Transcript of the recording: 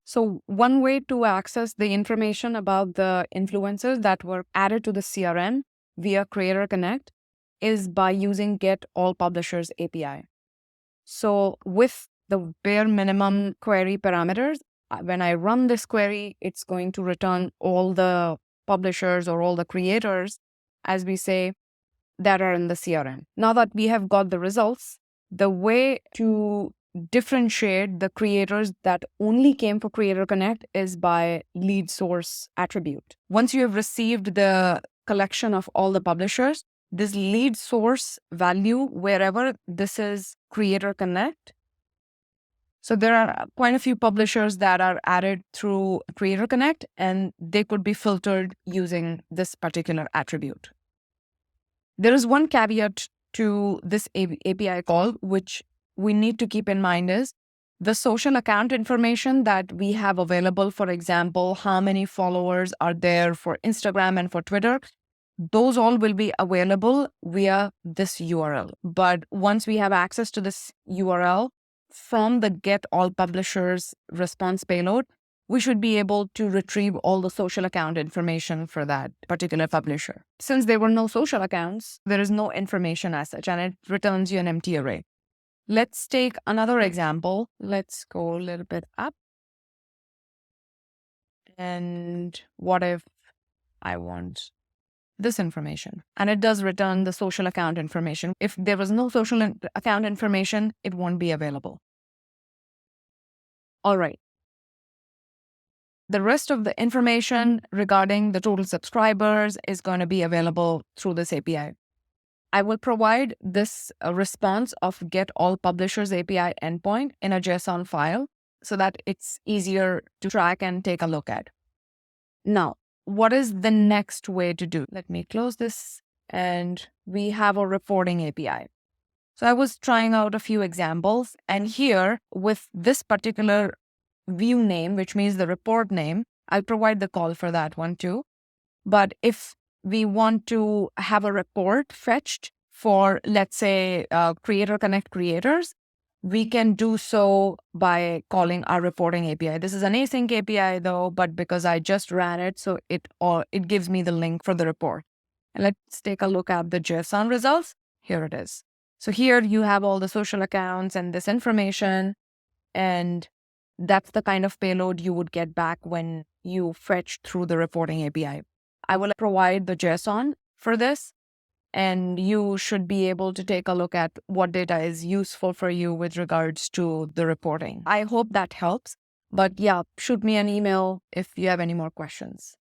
So one way to access the information about the influencers that were added to the CRM via CreatorConnect is by using Get All Publishers API. So with the bare minimum query parameters, when I run this query, it's going to return all the publishers or all the creators, as we say, that are in the CRM. Now that we have got the results, the way to differentiate the creators that only came for CreatorConnect is by lead source attribute. Once you have received the collection of all the publishers, this lead source value, wherever this is CreatorConnect. So there are quite a few publishers that are added through CreatorConnect, and they could be filtered using this particular attribute. There is one caveat to this API call, which we need to keep in mind is the social account information that we have available. For example, how many followers are there for Instagram and for Twitter. Those all will be available via this URL. But once we have access to this URL from the Get All Publishers response payload, we should be able to retrieve all the social account information for that particular publisher. Since there were no social accounts, there is no information as such, and it returns you an empty array. Let's take another example. Let's go a little bit up. And what if I want this information? And it does return the social account information. If there was no social account information, it won't be available. All right. The rest of the information regarding the total subscribers is going to be available through this API. I will provide this response of Get All Publishers API endpoint in a JSON file so that it's easier to track and take a look at. Now, what is the next way to do? Let me close this, and we have a reporting API. So I was trying out a few examples, and here with this particular view name, which means the report name, I'll provide the call for that one too. But if we want to have a report fetched for, let's say, CreatorConnect creators, we can do so by calling our reporting API. This is an async API though, but because I just ran it, so it gives me the link for the report. And let's take a look at the JSON results. Here it is. So here you have all the social accounts and this information, and that's the kind of payload you would get back when you fetch through the reporting API. I will provide the JSON for this, and you should be able to take a look at what data is useful for you with regards to the reporting. I hope that helps. But yeah, shoot me an email if you have any more questions.